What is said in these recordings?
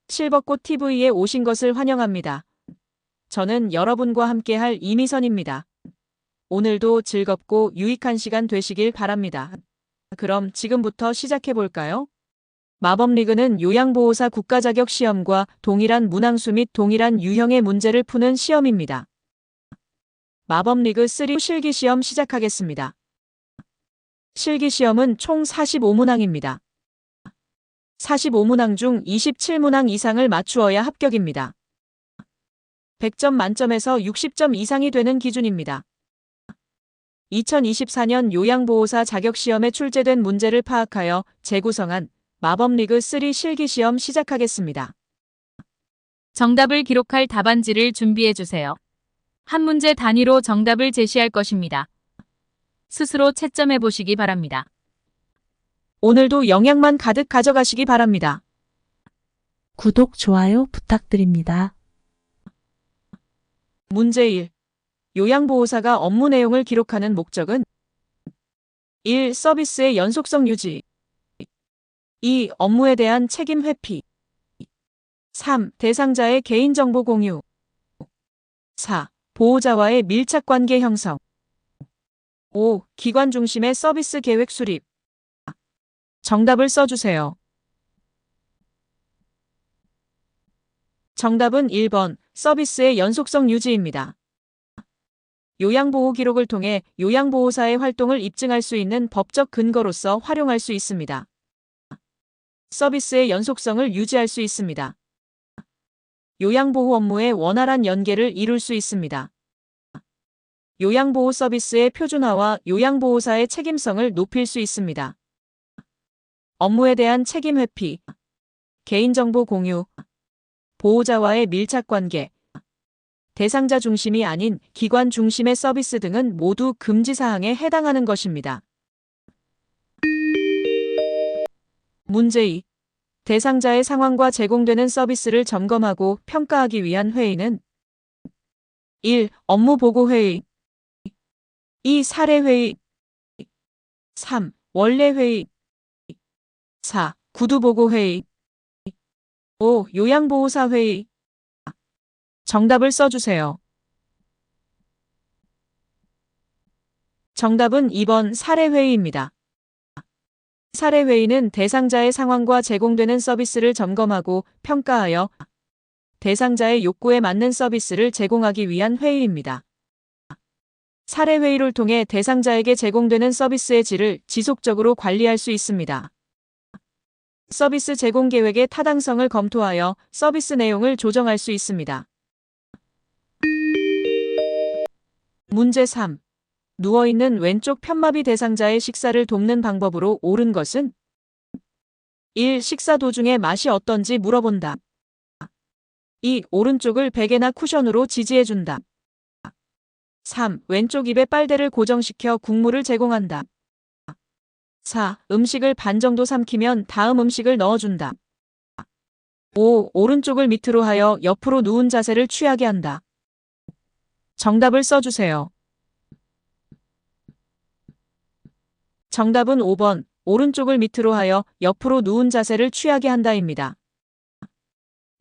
실버꽃 TV에 오신 것을 환영합니다. 저는 여러분과 함께할 이미선입니다. 오늘도 즐겁고 유익한 시간 되시길 바랍니다. 그럼 지금부터 시작해 볼까요? 마법리그는 요양보호사 국가자격 시험과 동일한 문항수 및 동일한 유형의 문제를 푸는 시험입니다. 마법리그 3 실기시험 시작하겠습니다. 실기시험은 총 45문항입니다. 45문항 중 27문항 이상을 맞추어야 합격입니다. 100점 만점에서 60점 이상이 되는 기준입니다. 2024년 요양보호사 자격시험에 출제된 문제를 파악하여 재구성한 마법리그 3 실기시험 시작하겠습니다. 정답을 기록할 답안지를 준비해주세요. 한 문제 단위로 정답을 제시할 것입니다. 스스로 채점해 보시기 바랍니다. 오늘도 영양만 가득 가져가시기 바랍니다. 구독, 좋아요 부탁드립니다. 문제 1. 요양보호사가 업무 내용을 기록하는 목적은 1. 서비스의 연속성 유지 2. 업무에 대한 책임 회피 3. 대상자의 개인정보 공유 4. 보호자와의 밀착관계 형성 5. 기관 중심의 서비스 계획 수립 정답을 써주세요. 정답은 1번 서비스의 연속성 유지입니다. 요양보호 기록을 통해 요양보호사의 활동을 입증할 수 있는 법적 근거로서 활용할 수 있습니다. 서비스의 연속성을 유지할 수 있습니다. 요양보호 업무의 원활한 연계를 이룰 수 있습니다. 요양보호 서비스의 표준화와 요양보호사의 책임성을 높일 수 있습니다. 업무에 대한 책임 회피, 개인정보 공유, 보호자와의 밀착관계, 대상자 중심이 아닌 기관 중심의 서비스 등은 모두 금지사항에 해당하는 것입니다. 문제 2. 대상자의 상황과 제공되는 서비스를 점검하고 평가하기 위한 회의는 1. 업무보고회의 2. 사례회의 3. 원래회의 4. 구두보고회의 5. 요양보호사회의 정답을 써주세요. 정답은 2번 사례회의입니다. 사례회의는 대상자의 상황과 제공되는 서비스를 점검하고 평가하여 대상자의 욕구에 맞는 서비스를 제공하기 위한 회의입니다. 사례회의를 통해 대상자에게 제공되는 서비스의 질을 지속적으로 관리할 수 있습니다. 서비스 제공 계획의 타당성을 검토하여 서비스 내용을 조정할 수 있습니다. 문제 3. 누워있는 왼쪽 편마비 대상자의 식사를 돕는 방법으로 옳은 것은 1. 식사 도중에 맛이 어떤지 물어본다. 2. 오른쪽을 베개나 쿠션으로 지지해준다. 3. 왼쪽 입에 빨대를 고정시켜 국물을 제공한다. 4. 음식을 반 정도 삼키면 다음 음식을 넣어준다. 5. 오른쪽을 밑으로 하여 옆으로 누운 자세를 취하게 한다. 정답을 써주세요. 정답은 5번 오른쪽을 밑으로 하여 옆으로 누운 자세를 취하게 한다입니다.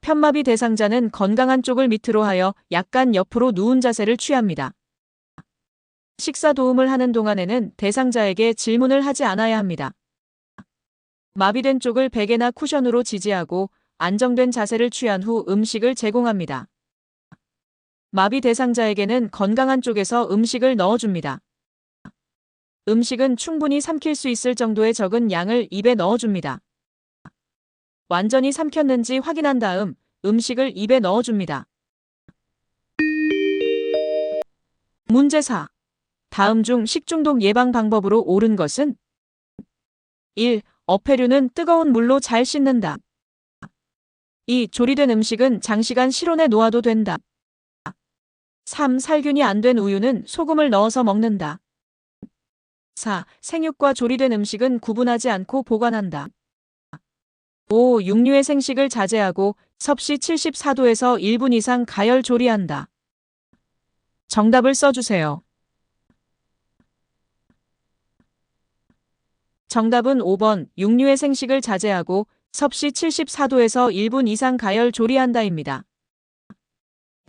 편마비 대상자는 건강한 쪽을 밑으로 하여 약간 옆으로 누운 자세를 취합니다. 식사 도움을 하는 동안에는 대상자에게 질문을 하지 않아야 합니다. 마비된 쪽을 베개나 쿠션으로 지지하고 안정된 자세를 취한 후 음식을 제공합니다. 마비 대상자에게는 건강한 쪽에서 음식을 넣어줍니다. 음식은 충분히 삼킬 수 있을 정도의 적은 양을 입에 넣어줍니다. 완전히 삼켰는지 확인한 다음 음식을 입에 넣어줍니다. 문제 4. 다음 중 식중독 예방 방법으로 옳은 것은 1. 어패류는 뜨거운 물로 잘 씻는다. 2. 조리된 음식은 장시간 실온에 놓아도 된다. 3. 살균이 안 된 우유는 소금을 넣어서 먹는다. 4. 생육과 조리된 음식은 구분하지 않고 보관한다. 5. 육류의 생식을 자제하고 섭씨 74도에서 1분 이상 가열 조리한다. 정답을 써주세요. 정답은 5번 육류의 생식을 자제하고 섭씨 74도에서 1분 이상 가열 조리한다입니다.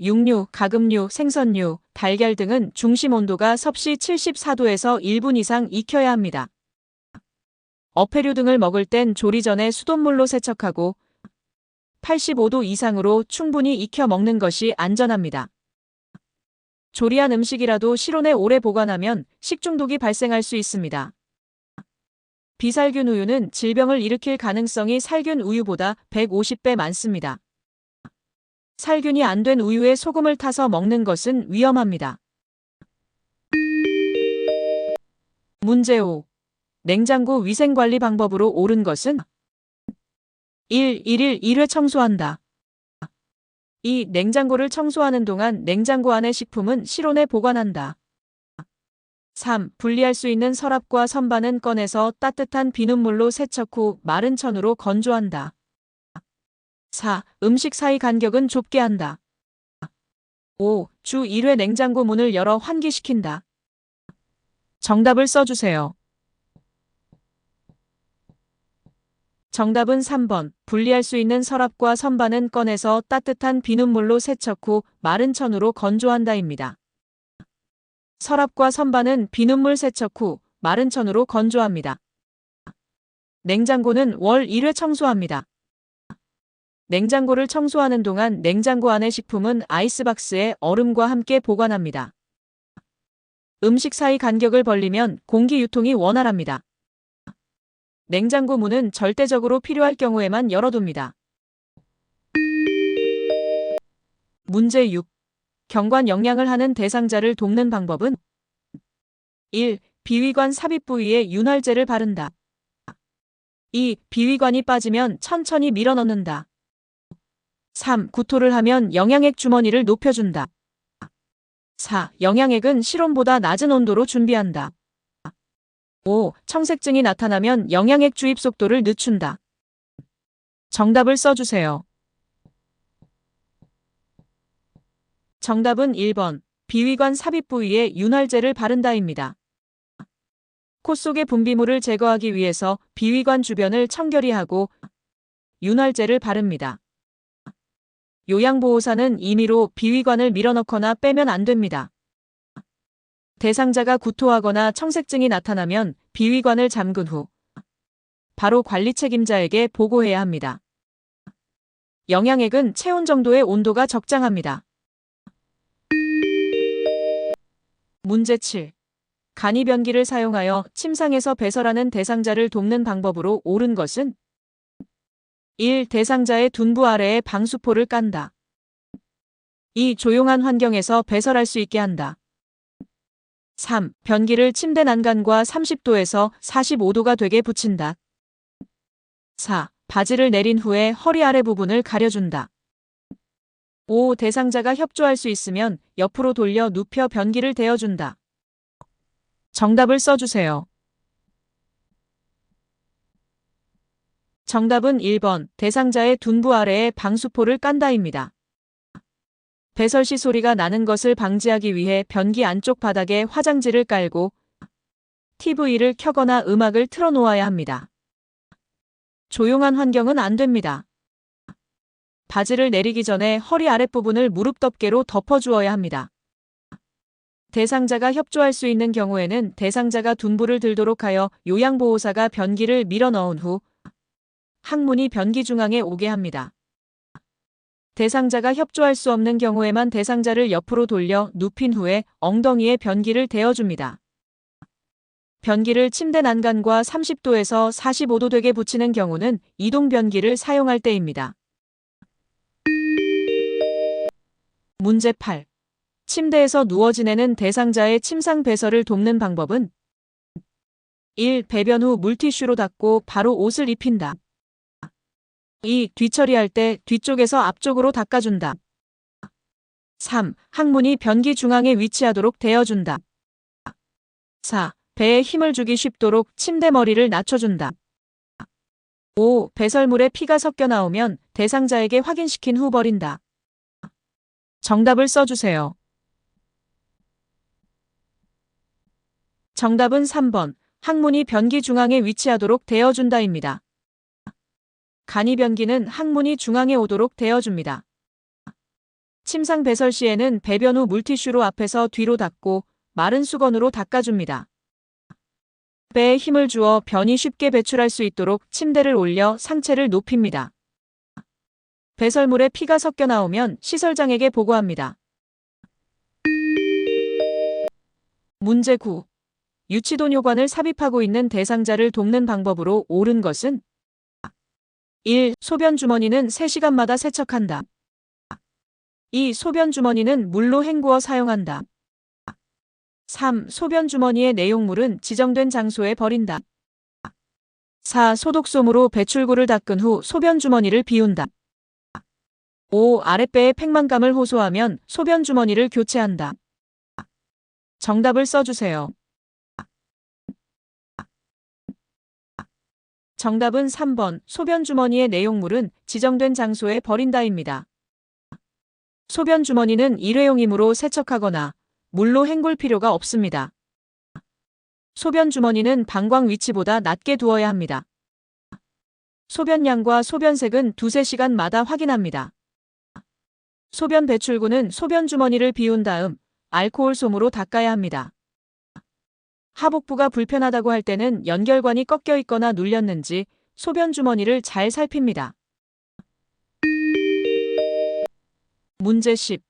육류, 가금류, 생선류, 달걀 등은 중심 온도가 섭씨 74도에서 1분 이상 익혀야 합니다. 어패류 등을 먹을 땐 조리 전에 수돗물로 세척하고 85도 이상으로 충분히 익혀 먹는 것이 안전합니다. 조리한 음식이라도 실온에 오래 보관하면 식중독이 발생할 수 있습니다. 비살균 우유는 질병을 일으킬 가능성이 살균 우유보다 150배 많습니다. 살균이 안 된 우유에 소금을 타서 먹는 것은 위험합니다. 문제 5. 냉장고 위생관리 방법으로 옳은 것은 1. 1일 1회 청소한다. 2. 냉장고를 청소하는 동안 냉장고 안의 식품은 실온에 보관한다. 3. 분리할 수 있는 서랍과 선반은 꺼내서 따뜻한 비눗물로 세척 후 마른 천으로 건조한다. 4. 음식 사이 간격은 좁게 한다. 5. 주 1회 냉장고 문을 열어 환기시킨다. 정답을 써주세요. 정답은 3번. 분리할 수 있는 서랍과 선반은 꺼내서 따뜻한 비눗물로 세척 후 마른 천으로 건조한다입니다. 서랍과 선반은 비눗물 세척 후 마른 천으로 건조합니다. 냉장고는 월 1회 청소합니다. 냉장고를 청소하는 동안 냉장고 안의 식품은 아이스박스에 얼음과 함께 보관합니다. 음식 사이 간격을 벌리면 공기 유통이 원활합니다. 냉장고 문은 절대적으로 필요할 경우에만 열어둡니다. 문제 6. 경관 영양을 하는 대상자를 돕는 방법은 1. 비위관 삽입 부위에 윤활제를 바른다. 2. 비위관이 빠지면 천천히 밀어넣는다. 3. 구토를 하면 영양액 주머니를 높여준다. 4. 영양액은 실온보다 낮은 온도로 준비한다. 5. 청색증이 나타나면 영양액 주입 속도를 늦춘다. 정답을 써주세요. 정답은 1번. 비위관 삽입 부위에 윤활제를 바른다입니다. 코 속의 분비물을 제거하기 위해서 비위관 주변을 청결히 하고 윤활제를 바릅니다. 요양보호사는 임의로 비위관을 밀어넣거나 빼면 안 됩니다. 대상자가 구토하거나 청색증이 나타나면 비위관을 잠근 후 바로 관리 책임자에게 보고해야 합니다. 영양액은 체온 정도의 온도가 적당합니다. 문제 7. 간이 변기를 사용하여 침상에서 배설하는 대상자를 돕는 방법으로 옳은 것은 1. 대상자의 둔부 아래에 방수포를 깐다. 2. 조용한 환경에서 배설할 수 있게 한다. 3. 변기를 침대 난간과 30도에서 45도가 되게 붙인다. 4. 바지를 내린 후에 허리 아래 부분을 가려준다. 5. 대상자가 협조할 수 있으면 옆으로 돌려 눕혀 변기를 대어준다. 정답을 써주세요. 정답은 1번. 대상자의 둔부 아래에 방수포를 깐다입니다. 배설 시 소리가 나는 것을 방지하기 위해 변기 안쪽 바닥에 화장지를 깔고 TV를 켜거나 음악을 틀어놓아야 합니다. 조용한 환경은 안 됩니다. 바지를 내리기 전에 허리 아랫부분을 무릎 덮개로 덮어주어야 합니다. 대상자가 협조할 수 있는 경우에는 대상자가 둔부를 들도록 하여 요양보호사가 변기를 밀어 넣은 후 항문이 변기 중앙에 오게 합니다. 대상자가 협조할 수 없는 경우에만 대상자를 옆으로 돌려 눕힌 후에 엉덩이에 변기를 대어줍니다. 변기를 침대 난간과 30도에서 45도 되게 붙이는 경우는 이동 변기를 사용할 때입니다. 문제 8. 침대에서 누워 지내는 대상자의 침상 배설을 돕는 방법은 1. 배변 후 물티슈로 닦고 바로 옷을 입힌다. 2. 뒤처리할 때 뒤쪽에서 앞쪽으로 닦아준다. 3. 항문이 변기 중앙에 위치하도록 대어준다. 4. 배에 힘을 주기 쉽도록 침대 머리를 낮춰준다. 5. 배설물에 피가 섞여 나오면 대상자에게 확인시킨 후 버린다. 정답을 써주세요. 정답은 3번. 항문이 변기 중앙에 위치하도록 대어준다입니다. 간이 변기는 항문이 중앙에 오도록 데워줍니다. 침상 배설 시에는 배변 후 물티슈로 앞에서 뒤로 닦고 마른 수건으로 닦아줍니다. 배에 힘을 주어 변이 쉽게 배출할 수 있도록 침대를 올려 상체를 높입니다. 배설물에 피가 섞여 나오면 시설장에게 보고합니다. 문제 9. 유치돈 요관을 삽입하고 있는 대상자를 돕는 방법으로 옳은 것은 1. 소변 주머니는 3시간마다 세척한다. 2. 소변 주머니는 물로 헹구어 사용한다. 3. 소변 주머니의 내용물은 지정된 장소에 버린다. 4. 소독솜으로 배출구를 닦은 후 소변 주머니를 비운다. 5. 아랫배에 팽만감을 호소하면 소변 주머니를 교체한다. 정답을 써주세요. 정답은 3번 소변 주머니의 내용물은 지정된 장소에 버린다입니다. 소변 주머니는 일회용이므로 세척하거나 물로 헹굴 필요가 없습니다. 소변 주머니는 방광 위치보다 낮게 두어야 합니다. 소변량과 소변색은 2~3시간마다 확인합니다. 소변 배출구는 소변 주머니를 비운 다음 알코올 솜으로 닦아야 합니다. 하복부가 불편하다고 할 때는 연결관이 꺾여 있거나 눌렸는지 소변 주머니를 잘 살핍니다. 문제 10.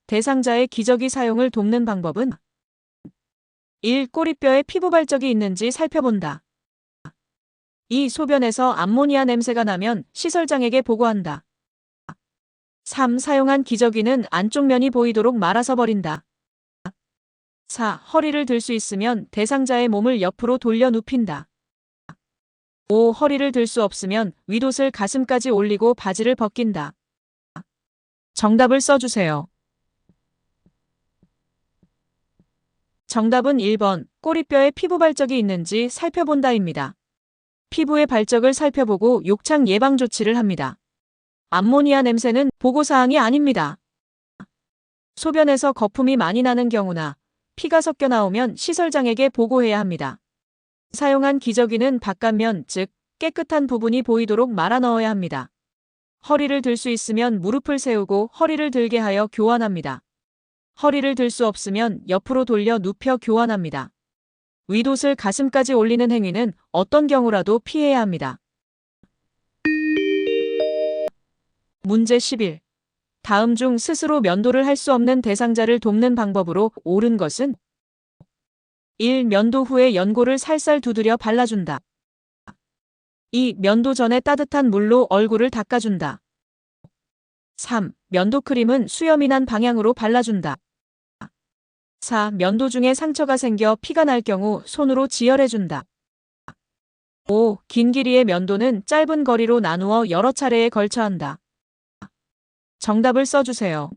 대상자의 기저귀 사용을 돕는 방법은 1. 꼬리뼈에 피부 발적이 있는지 살펴본다. 2. 소변에서 암모니아 냄새가 나면 시설장에게 보고한다. 3. 사용한 기저귀는 안쪽 면이 보이도록 말아서 버린다. 4. 허리를 들 수 있으면 대상자의 몸을 옆으로 돌려 눕힌다. 5. 허리를 들 수 없으면 윗옷을 가슴까지 올리고 바지를 벗긴다. 정답을 써주세요. 정답은 1번 꼬리뼈에 피부 발적이 있는지 살펴본다입니다. 피부의 발적을 살펴보고 욕창 예방 조치를 합니다. 암모니아 냄새는 보고사항이 아닙니다. 소변에서 거품이 많이 나는 경우나 피가 섞여 나오면 시설장에게 보고해야 합니다. 사용한 기저귀는 바깥면, 즉 깨끗한 부분이 보이도록 말아 넣어야 합니다. 허리를 들 수 있으면 무릎을 세우고 허리를 들게 하여 교환합니다. 허리를 들 수 없으면 옆으로 돌려 눕혀 교환합니다. 윗옷을 가슴까지 올리는 행위는 어떤 경우라도 피해야 합니다. 문제 11. 다음 중 스스로 면도를 할 수 없는 대상자를 돕는 방법으로 옳은 것은 1. 면도 후에 연고를 살살 두드려 발라준다. 2. 면도 전에 따뜻한 물로 얼굴을 닦아준다. 3. 면도 크림은 수염이 난 방향으로 발라준다. 4. 면도 중에 상처가 생겨 피가 날 경우 손으로 지혈해준다. 5. 긴 길이의 면도는 짧은 거리로 나누어 여러 차례에 걸쳐 한다. 정답을 써주세요.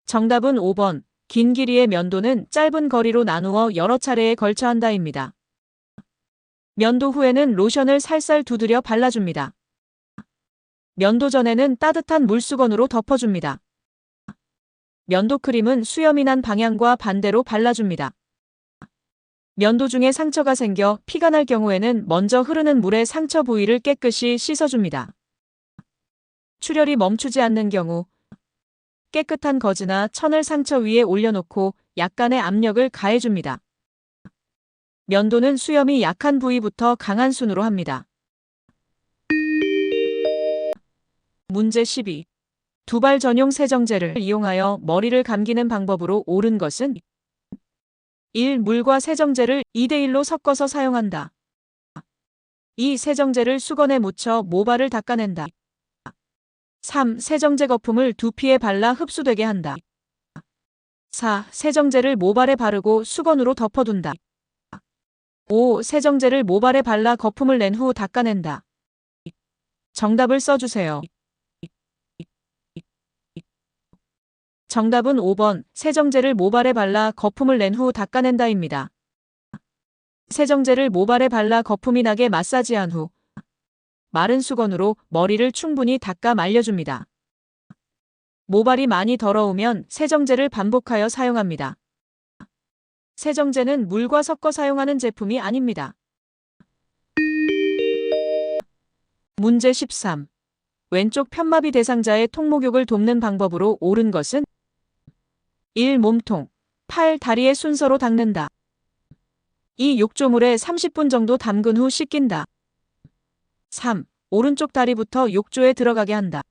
정답은 5번. 긴 길이의 면도는 짧은 거리로 나누어 여러 차례에 걸쳐 한다입니다. 면도 후에는 로션을 살살 두드려 발라줍니다. 면도 전에는 따뜻한 물수건으로 덮어줍니다. 면도 크림은 수염이 난 방향과 반대로 발라줍니다. 면도 중에 상처가 생겨 피가 날 경우에는 먼저 흐르는 물에 상처 부위를 깨끗이 씻어줍니다. 출혈이 멈추지 않는 경우 깨끗한 거즈나 천을 상처 위에 올려놓고 약간의 압력을 가해줍니다. 면도는 수염이 약한 부위부터 강한 순으로 합니다. 문제 12. 두발 전용 세정제를 이용하여 머리를 감기는 방법으로 옳은 것은 1. 물과 세정제를 2:1로 섞어서 사용한다. 2. 세정제를 수건에 묻혀 모발을 닦아낸다. 3. 세정제 거품을 두피에 발라 흡수되게 한다. 4. 세정제를 모발에 바르고 수건으로 덮어둔다. 5. 세정제를 모발에 발라 거품을 낸 후 닦아낸다. 정답을 써주세요. 정답은 5번. 세정제를 모발에 발라 거품을 낸 후 닦아낸다입니다. 세정제를 모발에 발라 거품이 나게 마사지한 후 마른 수건으로 머리를 충분히 닦아 말려줍니다. 모발이 많이 더러우면 세정제를 반복하여 사용합니다. 세정제는 물과 섞어 사용하는 제품이 아닙니다. 문제 13. 왼쪽 편마비 대상자의 통목욕을 돕는 방법으로 옳은 것은 1. 몸통, 팔, 다리의 순서로 닦는다. 2. 욕조물에 30분 정도 담근 후 씻긴다. 3. 오른쪽 다리부터 욕조에 들어가게 한다.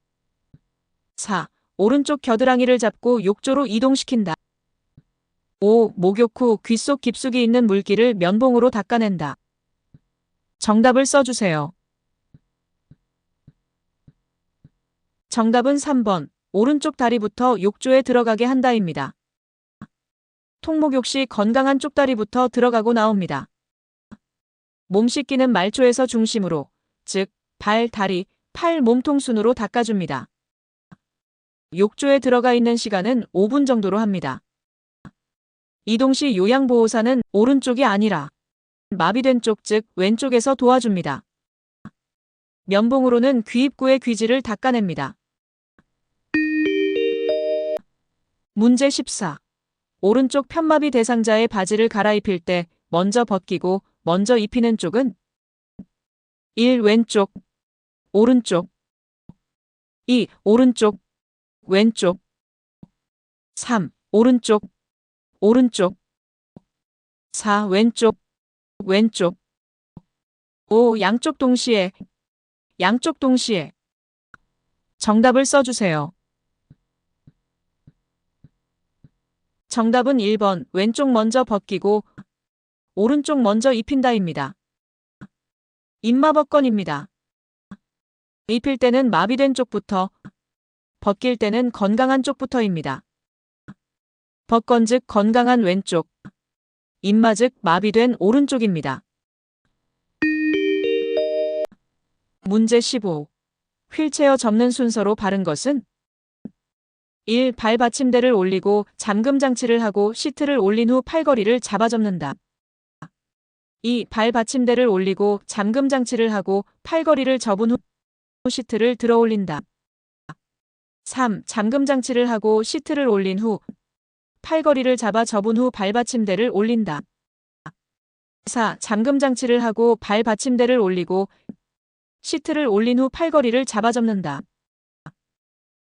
4. 오른쪽 겨드랑이를 잡고 욕조로 이동시킨다. 5. 목욕 후 귀 속 깊숙이 있는 물기를 면봉으로 닦아낸다. 정답을 써주세요. 정답은 3번. 오른쪽 다리부터 욕조에 들어가게 한다입니다. 통목욕 시 건강한 쪽다리부터 들어가고 나옵니다. 몸 씻기는 말초에서 중심으로, 즉 발, 다리, 팔, 몸통 순으로 닦아줍니다. 욕조에 들어가 있는 시간은 5분 정도로 합니다. 이동 시 요양보호사는 오른쪽이 아니라 마비된 쪽, 즉 왼쪽에서 도와줍니다. 면봉으로는 귀 입구의 귀지를 닦아냅니다. 문제 14. 오른쪽 편마비 대상자의 바지를 갈아입힐 때 먼저 벗기고 먼저 입히는 쪽은 1. 왼쪽, 오른쪽. 2. 오른쪽, 왼쪽. 3. 오른쪽, 오른쪽. 4. 왼쪽, 왼쪽. 5. 양쪽 동시에, 양쪽 동시에. 정답을 써주세요. 정답은 1번. 왼쪽 먼저 벗기고 오른쪽 먼저 입힌다입니다. 입마벗건입니다. 입힐 때는 마비된 쪽부터, 벗길 때는 건강한 쪽부터입니다. 벗건 즉 건강한 왼쪽, 입마 즉 마비된 오른쪽입니다. 문제 15. 휠체어 접는 순서로 바른 것은 1. 발 받침대를 올리고 잠금 장치를 하고 시트를 올린 후 팔걸이를 잡아 접는다. 2. 발 받침대를 올리고 잠금 장치를 하고 팔걸이를 접은 후 시트를 들어 올린다. 3. 잠금 장치를 하고 시트를 올린 후 팔걸이를 잡아 접은 후 발받침대를 올린다. 4. 잠금 장치를 하고 발 받침대를 올리고 시트를 올린 후 팔걸이를 잡아 접는다.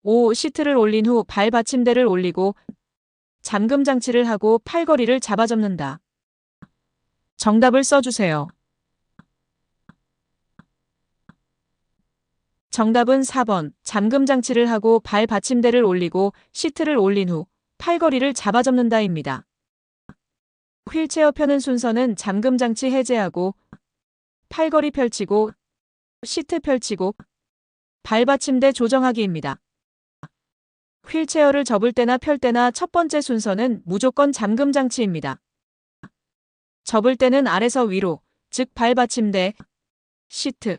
5. 시트를 올린 후 발 받침대를 올리고 잠금 장치를 하고 팔걸이를 잡아 접는다. 정답을 써주세요. 정답은 4번. 잠금 장치를 하고 발 받침대를 올리고 시트를 올린 후 팔걸이를 잡아 접는다입니다. 휠체어 펴는 순서는 잠금 장치 해제하고 팔걸이 펼치고 시트 펼치고 발 받침대 조정하기입니다. 휠체어를 접을 때나 펼 때나 첫 번째 순서는 무조건 잠금 장치입니다. 접을 때는 아래서 위로, 즉 발 받침대, 시트,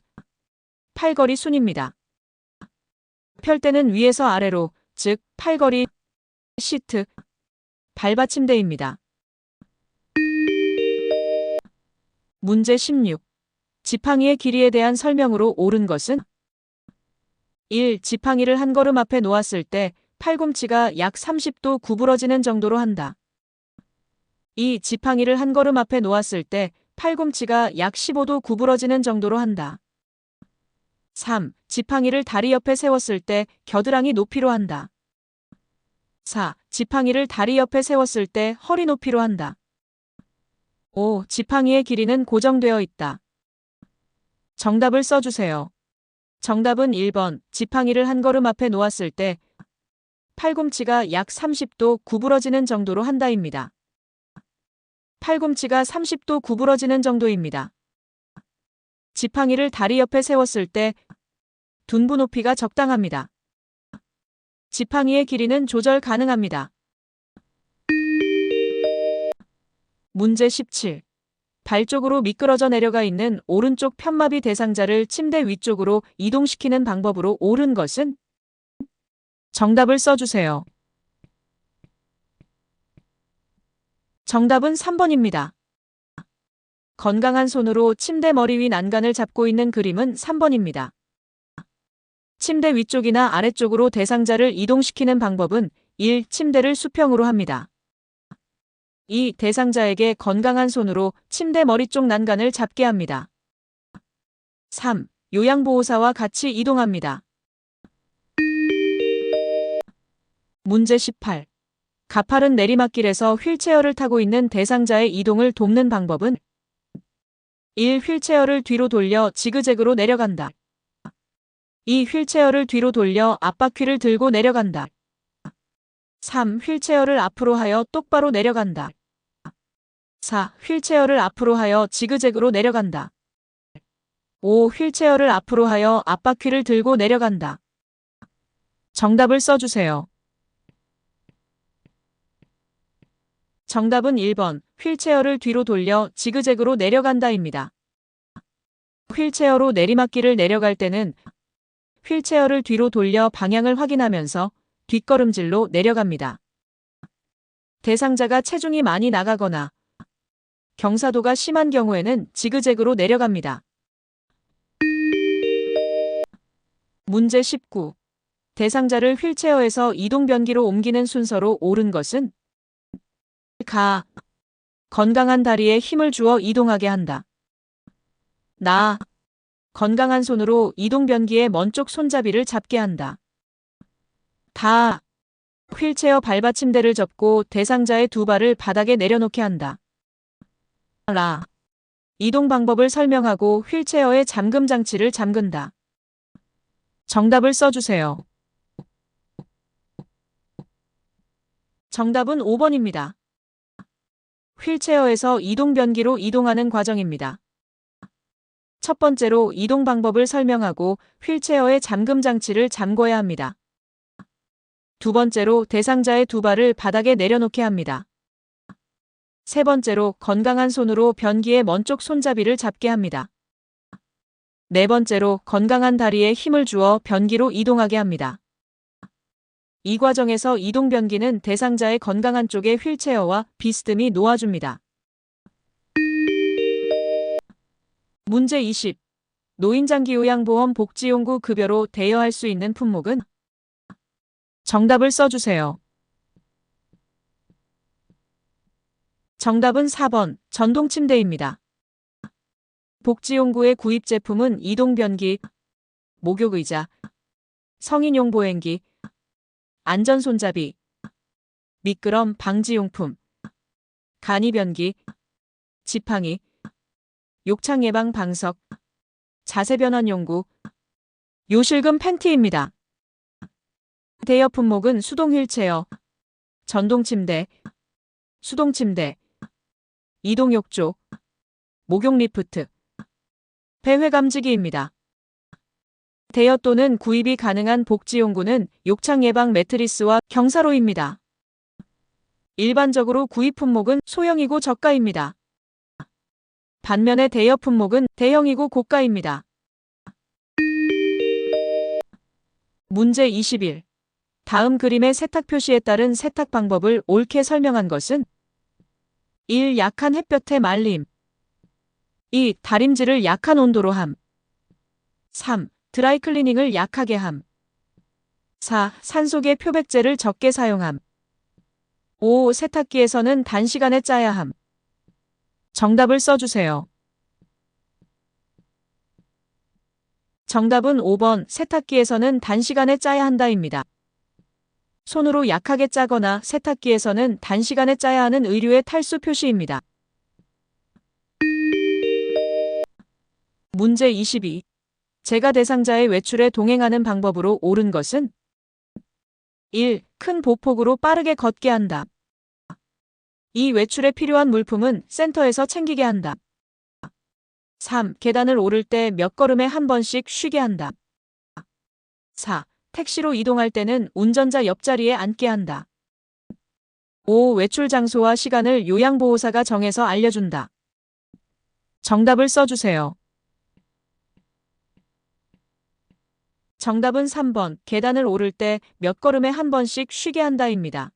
팔걸이 순입니다. 펼 때는 위에서 아래로, 즉 팔걸이, 시트, 발 받침대입니다. 문제 16. 지팡이의 길이에 대한 설명으로 옳은 것은 1. 지팡이를 한 걸음 앞에 놓았을 때 팔꿈치가 약 30도 구부러지는 정도로 한다. 2. 지팡이를 한 걸음 앞에 놓았을 때 팔꿈치가 약 15도 구부러지는 정도로 한다. 3. 지팡이를 다리 옆에 세웠을 때 겨드랑이 높이로 한다. 4. 지팡이를 다리 옆에 세웠을 때 허리 높이로 한다. 5. 지팡이의 길이는 고정되어 있다. 정답을 써주세요. 정답은 1번. 지팡이를 한 걸음 앞에 놓았을 때 팔꿈치가 약 30도 구부러지는 정도로 한다입니다. 팔꿈치가 30도 구부러지는 정도입니다. 지팡이를 다리 옆에 세웠을 때 둔부 높이가 적당합니다. 지팡이의 길이는 조절 가능합니다. 문제 17. 발 쪽으로 미끄러져 내려가 있는 오른쪽 편마비 대상자를 침대 위쪽으로 이동시키는 방법으로 옳은 것은? 정답을 써주세요. 정답은 3번입니다. 건강한 손으로 침대 머리 위 난간을 잡고 있는 그림은 3번입니다. 침대 위쪽이나 아래쪽으로 대상자를 이동시키는 방법은 1. 침대를 수평으로 합니다. 2. 대상자에게 건강한 손으로 침대 머리 쪽 난간을 잡게 합니다. 3. 요양보호사와 같이 이동합니다. 문제 18. 가파른 내리막길에서 휠체어를 타고 있는 대상자의 이동을 돕는 방법은 1. 휠체어를 뒤로 돌려 지그재그로 내려간다. 2. 휠체어를 뒤로 돌려 앞바퀴를 들고 내려간다. 3. 휠체어를 앞으로 하여 똑바로 내려간다. 4. 휠체어를 앞으로 하여 지그재그로 내려간다. 5. 휠체어를 앞으로 하여 앞바퀴를 들고 내려간다. 정답을 써주세요. 정답은 1번, 휠체어를 뒤로 돌려 지그재그로 내려간다입니다. 휠체어로 내리막길을 내려갈 때는 휠체어를 뒤로 돌려 방향을 확인하면서 뒷걸음질로 내려갑니다. 대상자가 체중이 많이 나가거나 경사도가 심한 경우에는 지그재그로 내려갑니다. 문제 19. 대상자를 휠체어에서 이동변기로 옮기는 순서로 옳은 것은 가. 건강한 다리에 힘을 주어 이동하게 한다. 나. 건강한 손으로 이동변기의 먼쪽 손잡이를 잡게 한다. 다. 휠체어 발받침대를 접고 대상자의 두 발을 바닥에 내려놓게 한다. 라. 이동 방법을 설명하고 휠체어의 잠금 장치를 잠근다. 정답을 써주세요. 정답은 5번입니다. 휠체어에서 이동변기로 이동하는 과정입니다. 첫 번째로 이동 방법을 설명하고 휠체어의 잠금 장치를 잠궈야 합니다. 두 번째로 대상자의 두 발을 바닥에 내려놓게 합니다. 세 번째로 건강한 손으로 변기의 먼쪽 손잡이를 잡게 합니다. 네 번째로 건강한 다리에 힘을 주어 변기로 이동하게 합니다. 이 과정에서 이동변기는 대상자의 건강한 쪽에 휠체어와 비스듬히 놓아줍니다. 문제 20. 노인장기요양보험 복지용구 급여로 대여할 수 있는 품목은? 정답을 써주세요. 정답은 4번, 전동침대입니다. 복지용구의 구입 제품은 이동변기, 목욕의자, 성인용 보행기, 안전손잡이, 미끄럼 방지용품, 간이변기, 지팡이, 욕창 예방 방석, 자세 변환 용구, 요실금 팬티입니다. 대여 품목은 수동 휠체어, 전동 침대, 수동 침대, 이동 욕조, 목욕 리프트, 배회 감지기입니다. 대여 또는 구입이 가능한 복지용구는 욕창 예방 매트리스와 경사로입니다. 일반적으로 구입 품목은 소형이고 저가입니다. 반면에 대여 품목은 대형이고 고가입니다. 문제 21. 다음 그림의 세탁 표시에 따른 세탁 방법을 옳게 설명한 것은 1. 약한 햇볕에 말림 2. 다림질을 약한 온도로 함 3. 드라이클리닝을 약하게 함 4. 산속에 표백제를 적게 사용함 5. 세탁기에서는 단시간에 짜야 함. 정답을 써주세요. 정답은 5번 세탁기에서는 단시간에 짜야 한다입니다. 손으로 약하게 짜거나 세탁기에서는 단시간에 짜야 하는 의류의 탈수 표시입니다. 문제 22. 제가 대상자의 외출에 동행하는 방법으로 옳은 것은 1. 큰 보폭으로 빠르게 걷게 한다. 2. 외출에 필요한 물품은 센터에서 챙기게 한다. 3. 계단을 오를 때 몇 걸음에 한 번씩 쉬게 한다. 4. 택시로 이동할 때는 운전자 옆자리에 앉게 한다. 5. 외출 장소와 시간을 요양보호사가 정해서 알려준다. 정답을 써주세요. 정답은 3번 계단을 오를 때 몇 걸음에 한 번씩 쉬게 한다입니다.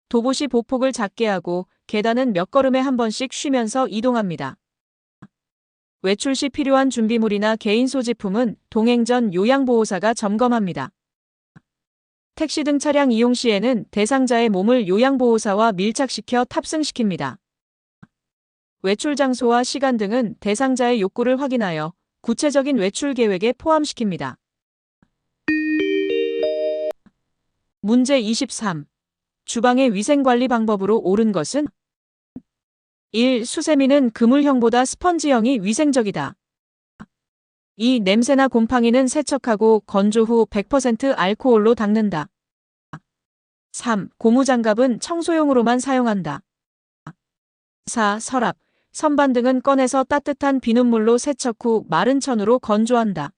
도봇이 보폭을 작게 하고 계단은 몇 걸음에 한 번씩 쉬면서 이동합니다. 외출 시 필요한 준비물이나 개인 소지품은 동행 전 요양보호사가 점검합니다. 택시 등 차량 이용 시에는 대상자의 몸을 요양보호사와 밀착시켜 탑승시킵니다. 외출 장소와 시간 등은 대상자의 욕구를 확인하여 구체적인 외출 계획에 포함시킵니다. 문제 23. 주방의 위생관리 방법으로 옳은 것은 1. 수세미는 그물형보다 스펀지형이 위생적이다. 2. 냄새나 곰팡이는 세척하고 건조 후 100% 알코올로 닦는다. 3. 고무장갑은 청소용으로만 사용한다. 4. 서랍, 선반 등은 꺼내서 따뜻한 비눗물로 세척 후 마른 천으로 건조한다.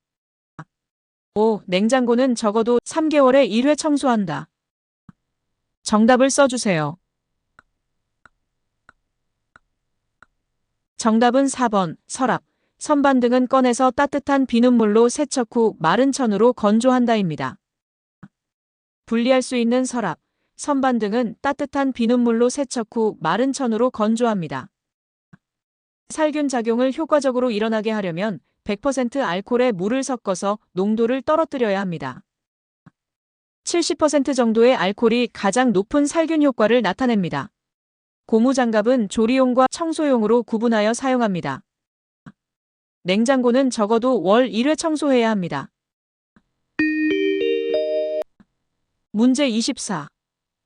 5. 냉장고는 적어도 3개월에 1회 청소한다. 정답을 써주세요. 정답은 4번, 서랍, 선반 등은 꺼내서 따뜻한 비눗물로 세척 후 마른 천으로 건조한다입니다. 분리할 수 있는 서랍, 선반 등은 따뜻한 비눗물로 세척 후 마른 천으로 건조합니다. 살균 작용을 효과적으로 일어나게 하려면 100% 알코올에 물을 섞어서 농도를 떨어뜨려야 합니다. 70% 정도의 알코올이 가장 높은 살균 효과를 나타냅니다. 고무장갑은 조리용과 청소용으로 구분하여 사용합니다. 냉장고는 적어도 월 1회 청소해야 합니다. 문제 24.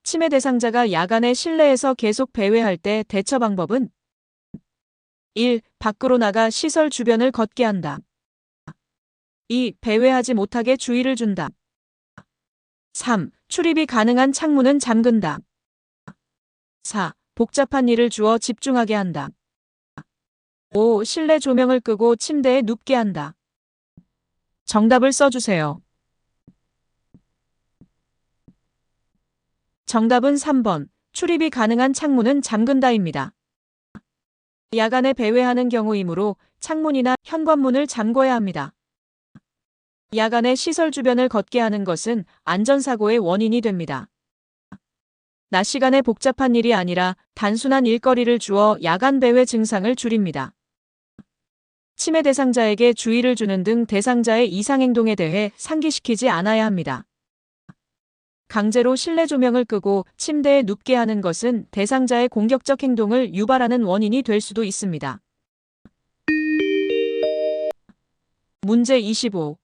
치매 대상자가 야간에 실내에서 계속 배회할 때 대처 방법은 1. 밖으로 나가 시설 주변을 걷게 한다. 2. 배회하지 못하게 주의를 준다. 3. 출입이 가능한 창문은 잠근다. 4. 복잡한 일을 주어 집중하게 한다. 5. 실내 조명을 끄고 침대에 눕게 한다. 정답을 써주세요. 정답은 3번. 출입이 가능한 창문은 잠근다입니다. 야간에 배회하는 경우이므로 창문이나 현관문을 잠궈야 합니다. 야간에 시설 주변을 걷게 하는 것은 안전사고의 원인이 됩니다. 낮 시간에 복잡한 일이 아니라 단순한 일거리를 주어 야간 배회 증상을 줄입니다. 치매 대상자에게 주의를 주는 등 대상자의 이상행동에 대해 상기시키지 않아야 합니다. 강제로 실내 조명을 끄고 침대에 눕게 하는 것은 대상자의 공격적 행동을 유발하는 원인이 될 수도 있습니다. 문제 25.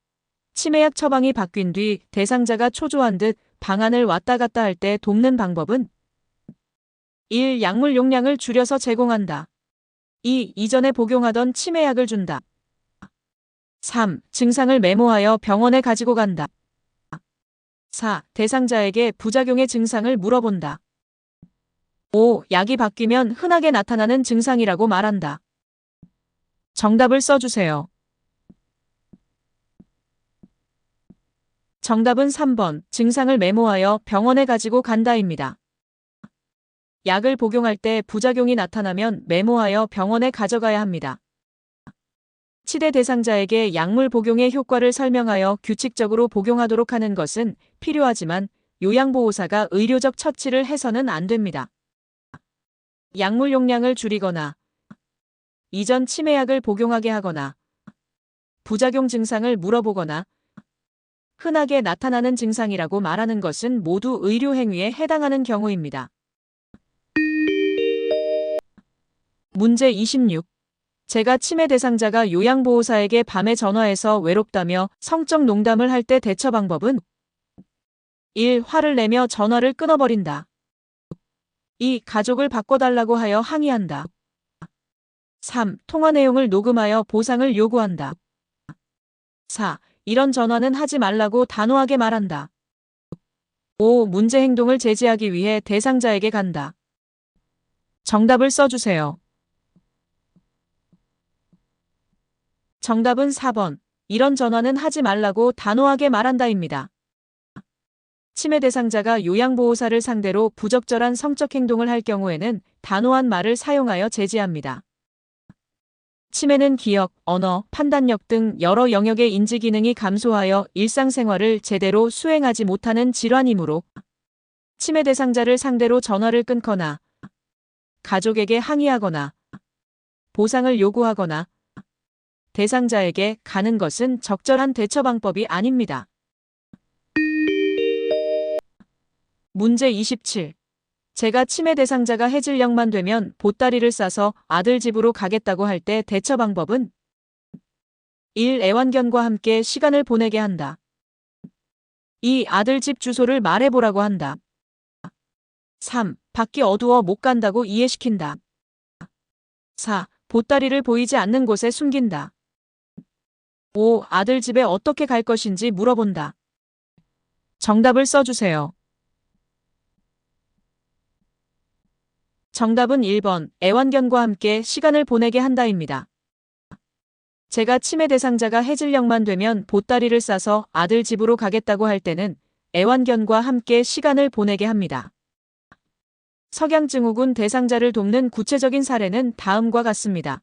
치매약 처방이 바뀐 뒤 대상자가 초조한 듯 방안을 왔다 갔다 할 때 돕는 방법은 1. 약물 용량을 줄여서 제공한다. 2. 이전에 복용하던 치매약을 준다. 3. 증상을 메모하여 병원에 가지고 간다. 4. 대상자에게 부작용의 증상을 물어본다. 5. 약이 바뀌면 흔하게 나타나는 증상이라고 말한다. 정답을 써주세요. 정답은 3번. 증상을 메모하여 병원에 가지고 간다입니다. 약을 복용할 때 부작용이 나타나면 메모하여 병원에 가져가야 합니다. 치대 대상자에게 약물 복용의 효과를 설명하여 규칙적으로 복용하도록 하는 것은 필요하지만 요양보호사가 의료적 처치를 해서는 안 됩니다. 약물 용량을 줄이거나 이전 치매약을 복용하게 하거나 부작용 증상을 물어보거나 흔하게 나타나는 증상이라고 말하는 것은 모두 의료 행위에 해당하는 경우입니다. 문제 26. 제가 치매 대상자가 요양보호사에게 밤에 전화해서 외롭다며 성적 농담을 할 때 대처 방법은 1. 화를 내며 전화를 끊어버린다. 2. 가족을 바꿔달라고 하여 항의한다. 3. 통화 내용을 녹음하여 보상을 요구한다. 4. 이런 전화는 하지 말라고 단호하게 말한다. 5. 문제 행동을 제지하기 위해 대상자에게 간다. 정답을 써주세요. 정답은 4번. 이런 전화는 하지 말라고 단호하게 말한다입니다. 치매 대상자가 요양보호사를 상대로 부적절한 성적 행동을 할 경우에는 단호한 말을 사용하여 제지합니다. 치매는 기억, 언어, 판단력 등 여러 영역의 인지 기능이 감소하여 일상생활을 제대로 수행하지 못하는 질환이므로 치매 대상자를 상대로 전화를 끊거나 가족에게 항의하거나 보상을 요구하거나 대상자에게 가는 것은 적절한 대처 방법이 아닙니다. 문제 27. 제가 치매 대상자가 해질녘만 되면 보따리를 싸서 아들 집으로 가겠다고 할 때 대처 방법은 1. 애완견과 함께 시간을 보내게 한다. 2. 아들 집 주소를 말해보라고 한다. 3. 밖이 어두워 못 간다고 이해시킨다. 4. 보따리를 보이지 않는 곳에 숨긴다. 5. 아들 집에 어떻게 갈 것인지 물어본다. 정답을 써주세요. 정답은 1번, 애완견과 함께 시간을 보내게 한다입니다. 제가 치매 대상자가 해질녘만 되면 보따리를 싸서 아들 집으로 가겠다고 할 때는 애완견과 함께 시간을 보내게 합니다. 석양증후군 대상자를 돕는 구체적인 사례는 다음과 같습니다.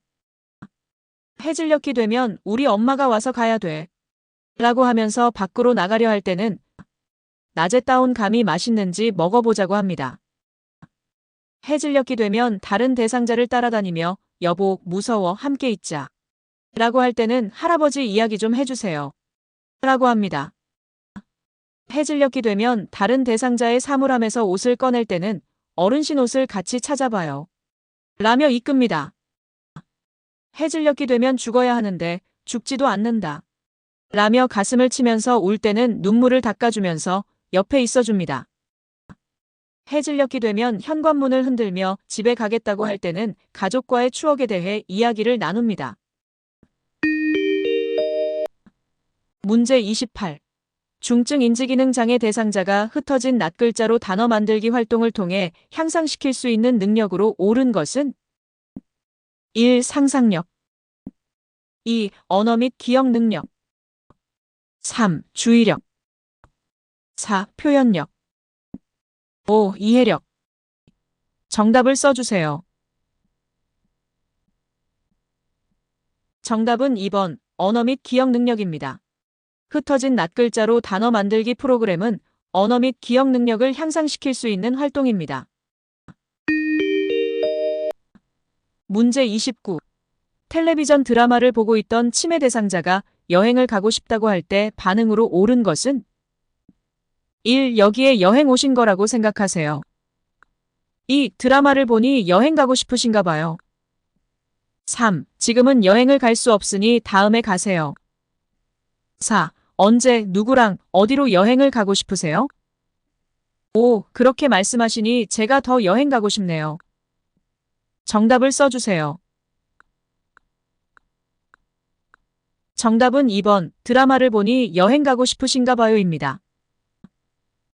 해질녘이 되면 우리 엄마가 와서 가야 돼. 라고 하면서 밖으로 나가려 할 때는 낮에 따온 감이 맛있는지 먹어보자고 합니다. 해질녘이 되면 다른 대상자를 따라다니며 여보, 무서워, 함께 있자. 라고 할 때는 할아버지 이야기 좀 해주세요. 라고 합니다. 해질녘이 되면 다른 대상자의 사물함에서 옷을 꺼낼 때는 어른신 옷을 같이 찾아봐요. 라며 이끕니다. 해질녘이 되면 죽어야 하는데 죽지도 않는다. 라며 가슴을 치면서 울 때는 눈물을 닦아주면서 옆에 있어줍니다. 해질녘이 되면 현관문을 흔들며 집에 가겠다고 할 때는 가족과의 추억에 대해 이야기를 나눕니다. 문제 28. 중증 인지기능 장애 대상자가 흩어진 낱글자로 단어 만들기 활동을 통해 향상시킬 수 있는 능력으로 옳은 것은 1. 상상력 2. 언어 및 기억 능력 3. 주의력 4. 표현력 5. 이해력. 정답을 써주세요. 정답은 2번, 언어 및 기억 능력입니다. 흩어진 낱글자로 단어 만들기 프로그램은 언어 및 기억 능력을 향상시킬 수 있는 활동입니다. 문제 29. 텔레비전 드라마를 보고 있던 치매 대상자가 여행을 가고 싶다고 할 때 반응으로 옳은 것은 1. 여기에 여행 오신 거라고 생각하세요. 2. 드라마를 보니 여행 가고 싶으신가 봐요. 3. 지금은 여행을 갈 수 없으니 다음에 가세요. 4. 언제, 누구랑, 어디로 여행을 가고 싶으세요? 5. 그렇게 말씀하시니 제가 더 여행 가고 싶네요. 정답을 써주세요. 정답은 2번, 드라마를 보니 여행 가고 싶으신가 봐요입니다.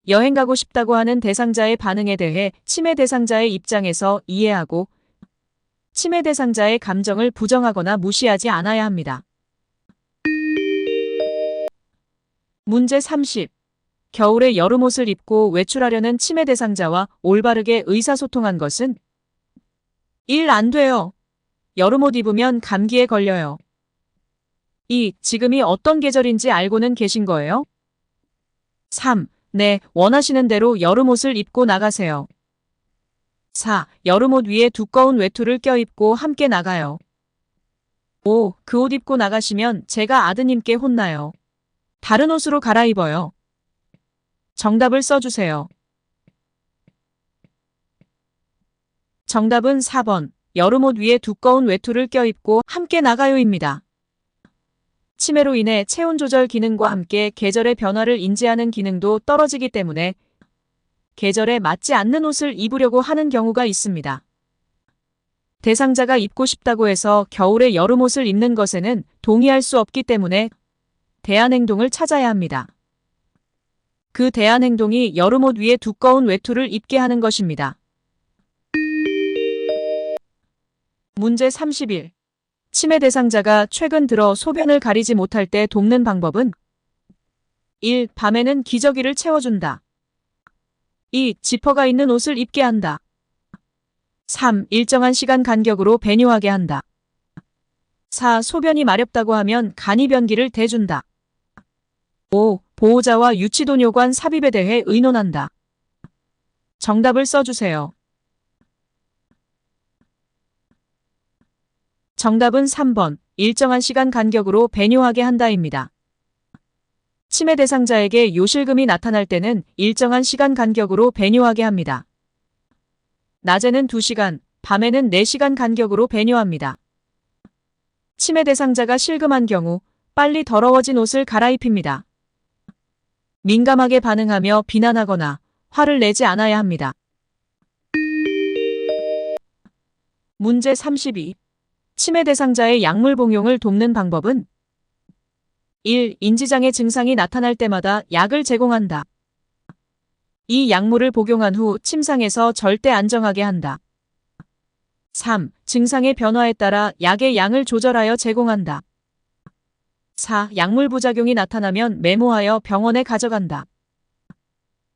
여행 가고 싶다고 하는 대상자의 반응에 대해 치매 대상자의 입장에서 이해하고 치매 대상자의 감정을 부정하거나 무시하지 않아야 합니다. 문제 30. 겨울에 여름옷을 입고 외출하려는 치매 대상자와 올바르게 의사소통한 것은 1. 안 돼요. 여름옷 입으면 감기에 걸려요. 2. 지금이 어떤 계절인지 알고는 계신 거예요? 3. 네, 원하시는 대로 여름옷을 입고 나가세요. 4. 여름옷 위에 두꺼운 외투를 껴입고 함께 나가요. 5. 그 옷 입고 나가시면 제가 아드님께 혼나요. 다른 옷으로 갈아입어요. 정답을 써주세요. 정답은 4번. 여름옷 위에 두꺼운 외투를 껴입고 함께 나가요입니다. 치매로 인해 체온 조절 기능과 함께 계절의 변화를 인지하는 기능도 떨어지기 때문에 계절에 맞지 않는 옷을 입으려고 하는 경우가 있습니다. 대상자가 입고 싶다고 해서 겨울에 여름옷을 입는 것에는 동의할 수 없기 때문에 대안행동을 찾아야 합니다. 그 대안행동이 여름옷 위에 두꺼운 외투를 입게 하는 것입니다. 문제 31. 치매 대상자가 최근 들어 소변을 가리지 못할 때 돕는 방법은 1. 밤에는 기저귀를 채워준다. 2. 지퍼가 있는 옷을 입게 한다. 3. 일정한 시간 간격으로 배뇨하게 한다. 4. 소변이 마렵다고 하면 간이변기를 대준다. 5. 보호자와 유치도뇨관 삽입에 대해 의논한다. 정답을 써주세요. 정답은 3번, 일정한 시간 간격으로 배뇨하게 한다입니다. 치매 대상자에게 요실금이 나타날 때는 일정한 시간 간격으로 배뇨하게 합니다. 낮에는 2시간, 밤에는 4시간 간격으로 배뇨합니다. 치매 대상자가 실금한 경우 빨리 더러워진 옷을 갈아입힙니다. 민감하게 반응하며 비난하거나 화를 내지 않아야 합니다. 문제 32. 치매 대상자의 약물 복용을 돕는 방법은 1. 인지장애 증상이 나타날 때마다 약을 제공한다. 이 약물을 복용한 후 침상에서 절대 안정하게 한다. 3. 증상의 변화에 따라 약의 양을 조절하여 제공한다. 4. 약물 부작용이 나타나면 메모하여 병원에 가져간다.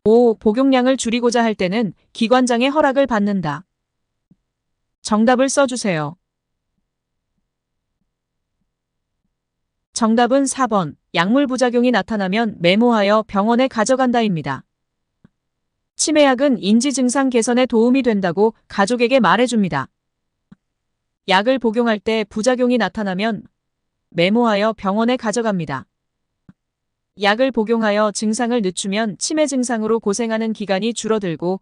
5. 복용량을 줄이고자 할 때는 기관장의 허락을 받는다. 정답을 써주세요. 정답은 4번. 약물 부작용이 나타나면 메모하여 병원에 가져간다입니다. 치매약은 인지 증상 개선에 도움이 된다고 가족에게 말해줍니다. 약을 복용할 때 부작용이 나타나면 메모하여 병원에 가져갑니다. 약을 복용하여 증상을 늦추면 치매 증상으로 고생하는 기간이 줄어들고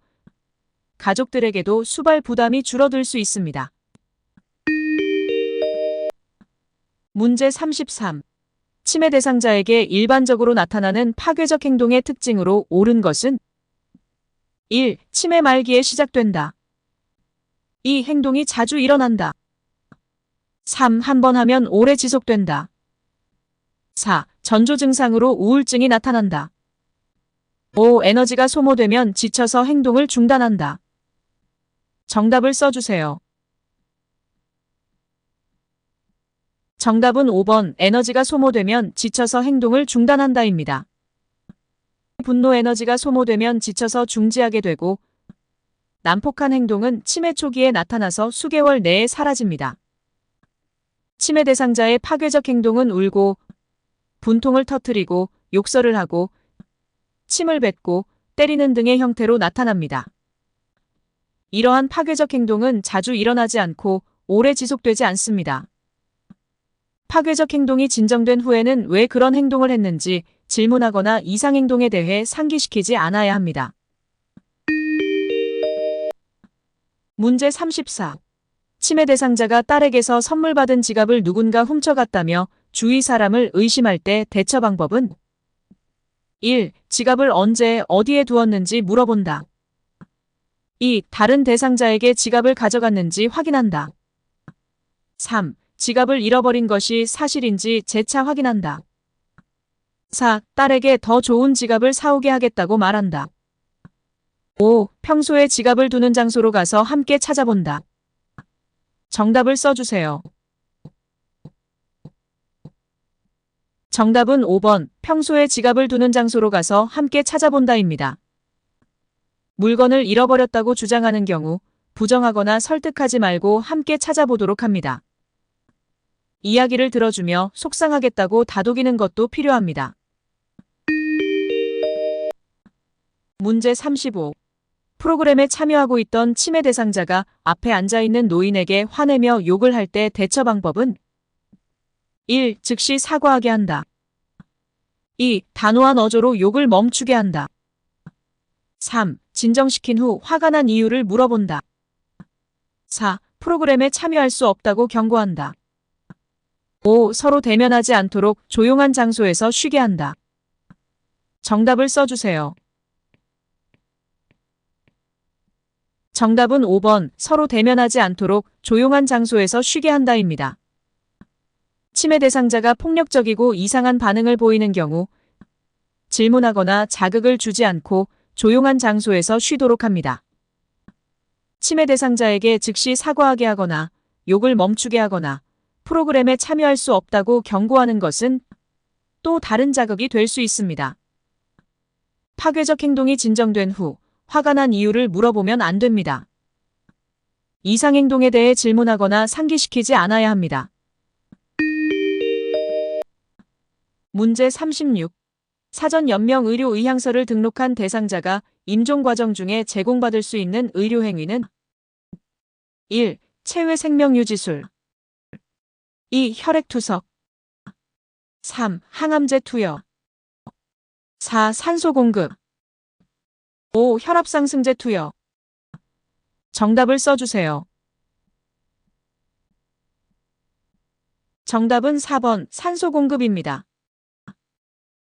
가족들에게도 수발 부담이 줄어들 수 있습니다. 문제 33. 치매 대상자에게 일반적으로 나타나는 파괴적 행동의 특징으로 옳은 것은 1. 치매 말기에 시작된다. 2. 행동이 자주 일어난다. 3. 한 번 하면 오래 지속된다. 4. 전조 증상으로 우울증이 나타난다. 5. 에너지가 소모되면 지쳐서 행동을 중단한다. 정답을 써주세요. 정답은 5번. 에너지가 소모되면 지쳐서 행동을 중단한다입니다. 분노 에너지가 소모되면 지쳐서 중지하게 되고 난폭한 행동은 치매 초기에 나타나서 수개월 내에 사라집니다. 치매 대상자의 파괴적 행동은 울고 분통을 터뜨리고 욕설을 하고 침을 뱉고 때리는 등의 형태로 나타납니다. 이러한 파괴적 행동은 자주 일어나지 않고 오래 지속되지 않습니다. 파괴적 행동이 진정된 후에는 왜 그런 행동을 했는지 질문하거나 이상 행동에 대해 상기시키지 않아야 합니다. 문제 34. 치매 대상자가 딸에게서 선물 받은 지갑을 누군가 훔쳐갔다며 주위 사람을 의심할 때 대처 방법은 1. 지갑을 언제 어디에 두었는지 물어본다. 2. 다른 대상자에게 지갑을 가져갔는지 확인한다. 3. 지갑을 잃어버린 것이 사실인지 재차 확인한다. 4. 딸에게 더 좋은 지갑을 사오게 하겠다고 말한다. 5. 평소에 지갑을 두는 장소로 가서 함께 찾아본다. 정답을 써주세요. 정답은 5번. 평소에 지갑을 두는 장소로 가서 함께 찾아본다입니다. 물건을 잃어버렸다고 주장하는 경우 부정하거나 설득하지 말고 함께 찾아보도록 합니다. 이야기를 들어주며 속상하겠다고 다독이는 것도 필요합니다. 문제 35. 프로그램에 참여하고 있던 치매 대상자가 앞에 앉아있는 노인에게 화내며 욕을 할 때 대처 방법은 1. 즉시 사과하게 한다. 2. 단호한 어조로 욕을 멈추게 한다. 3. 진정시킨 후 화가 난 이유를 물어본다. 4. 프로그램에 참여할 수 없다고 경고한다. 5. 서로 대면하지 않도록 조용한 장소에서 쉬게 한다. 정답을 써주세요. 정답은 5번. 서로 대면하지 않도록 조용한 장소에서 쉬게 한다입니다. 치매 대상자가 폭력적이고 이상한 반응을 보이는 경우 질문하거나 자극을 주지 않고 조용한 장소에서 쉬도록 합니다. 치매 대상자에게 즉시 사과하게 하거나 욕을 멈추게 하거나 프로그램에 참여할 수 없다고 경고하는 것은 또 다른 자극이 될 수 있습니다. 파괴적 행동이 진정된 후 화가 난 이유를 물어보면 안 됩니다. 이상 행동에 대해 질문하거나 상기시키지 않아야 합니다. 문제 36. 사전 연명 의료 의향서를 등록한 대상자가 임종 과정 중에 제공받을 수 있는 의료 행위는 1. 체외 생명유지술 2. 혈액투석 3. 항암제 투여 4. 산소 공급 5. 혈압상승제 투여. 정답을 써주세요. 정답은 4번 산소 공급입니다.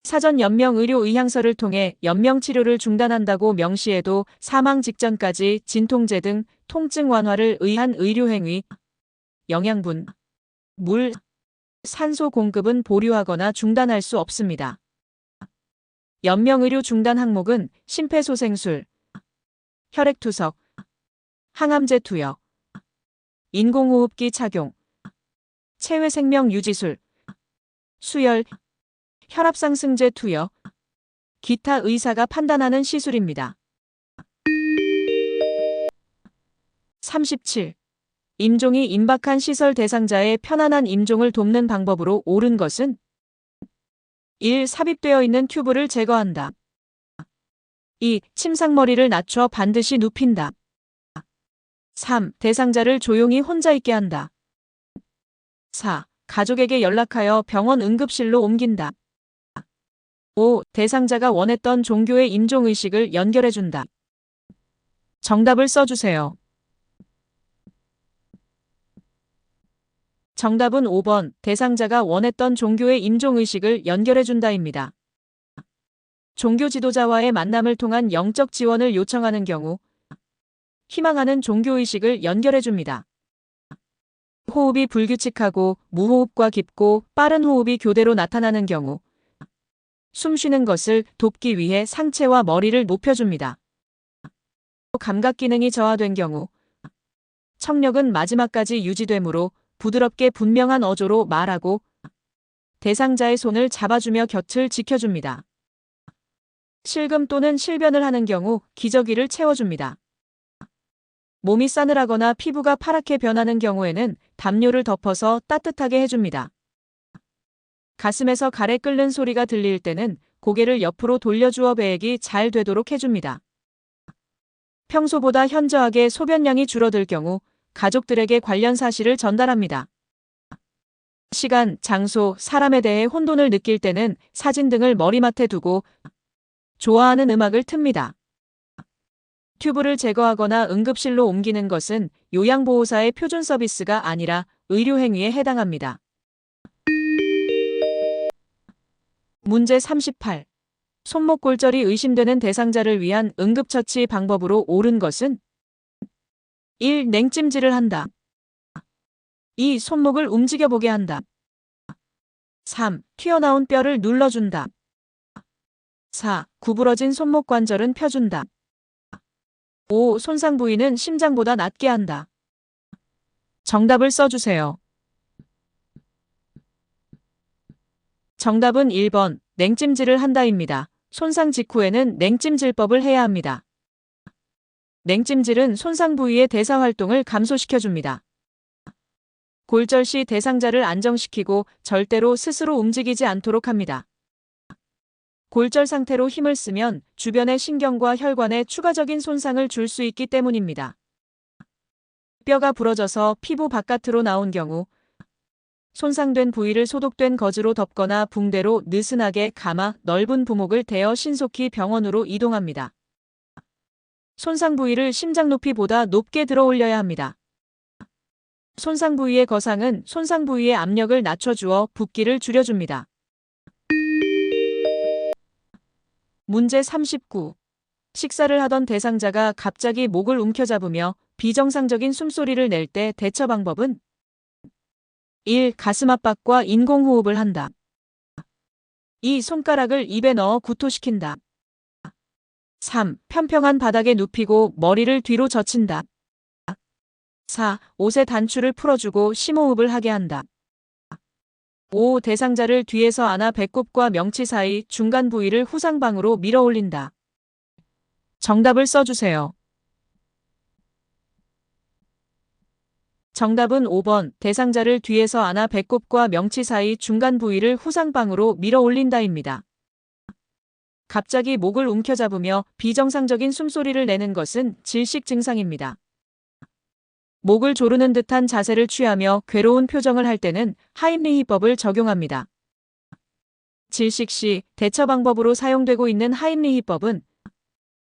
사전 연명 의료 의향서를 통해 연명 치료를 중단한다고 명시해도 사망 직전까지 진통제 등 통증 완화를 의한 의료 행위, 영양분, 물, 산소 공급은 보류하거나 중단할 수 없습니다. 연명 의료 중단 항목은 심폐소생술, 혈액투석, 항암제 투여, 인공호흡기 착용, 체외생명 유지술, 수혈, 혈압상승제 투여, 기타 의사가 판단하는 시술입니다. 37. 임종이 임박한 시설 대상자의 편안한 임종을 돕는 방법으로 옳은 것은 1. 삽입되어 있는 튜브를 제거한다. 2. 침상머리를 낮춰 반드시 눕힌다. 3. 대상자를 조용히 혼자 있게 한다. 4. 가족에게 연락하여 병원 응급실로 옮긴다. 5. 대상자가 원했던 종교의 임종의식을 연결해준다. 정답을 써주세요. 정답은 5번 대상자가 원했던 종교의 임종의식을 연결해준다입니다. 종교 지도자와의 만남을 통한 영적 지원을 요청하는 경우 희망하는 종교의식을 연결해줍니다. 호흡이 불규칙하고 무호흡과 깊고 빠른 호흡이 교대로 나타나는 경우 숨 쉬는 것을 돕기 위해 상체와 머리를 높여줍니다. 감각 기능이 저하된 경우 청력은 마지막까지 유지되므로 부드럽게 분명한 어조로 말하고 대상자의 손을 잡아주며 곁을 지켜줍니다. 실금 또는 실변을 하는 경우 기저귀를 채워줍니다. 몸이 싸늘하거나 피부가 파랗게 변하는 경우에는 담요를 덮어서 따뜻하게 해줍니다. 가슴에서 가래 끓는 소리가 들릴 때는 고개를 옆으로 돌려주어 배액이 잘 되도록 해줍니다. 평소보다 현저하게 소변량이 줄어들 경우 가족들에게 관련 사실을 전달합니다. 시간, 장소, 사람에 대해 혼돈을 느낄 때는 사진 등을 머리맡에 두고 좋아하는 음악을 틉니다. 튜브를 제거하거나 응급실로 옮기는 것은 요양보호사의 표준 서비스가 아니라 의료행위에 해당합니다. 문제 38. 손목 골절이 의심되는 대상자를 위한 응급처치 방법으로 옳은 것은 1. 냉찜질을 한다. 2. 손목을 움직여보게 한다. 3. 튀어나온 뼈를 눌러준다. 4. 구부러진 손목 관절은 펴준다. 5. 손상 부위는 심장보다 낮게 한다. 정답을 써주세요. 정답은 1번 냉찜질을 한다입니다. 손상 직후에는 냉찜질법을 해야 합니다. 냉찜질은 손상 부위의 대사 활동을 감소시켜줍니다. 골절 시 대상자를 안정시키고 절대로 스스로 움직이지 않도록 합니다. 골절 상태로 힘을 쓰면 주변의 신경과 혈관에 추가적인 손상을 줄 수 있기 때문입니다. 뼈가 부러져서 피부 바깥으로 나온 경우 손상된 부위를 소독된 거즈로 덮거나 붕대로 느슨하게 감아 넓은 부목을 대어 신속히 병원으로 이동합니다. 손상 부위를 심장 높이보다 높게 들어 올려야 합니다. 손상 부위의 거상은 손상 부위의 압력을 낮춰주어 붓기를 줄여줍니다. 문제 39. 식사를 하던 대상자가 갑자기 목을 움켜잡으며 비정상적인 숨소리를 낼 때 대처 방법은 1. 가슴 압박과 인공호흡을 한다. 2. 손가락을 입에 넣어 구토시킨다. 3. 평평한 바닥에 눕히고 머리를 뒤로 젖힌다. 4. 옷의 단추를 풀어주고 심호흡을 하게 한다. 5. 대상자를 뒤에서 안아 배꼽과 명치 사이 중간 부위를 후상방으로 밀어 올린다. 정답을 써주세요. 정답은 5번 대상자를 뒤에서 안아 배꼽과 명치 사이 중간 부위를 후상방으로 밀어 올린다입니다. 갑자기 목을 움켜잡으며 비정상적인 숨소리를 내는 것은 질식 증상입니다. 목을 조르는 듯한 자세를 취하며 괴로운 표정을 할 때는 하임리히법을 적용합니다. 질식 시 대처 방법으로 사용되고 있는 하임리히법은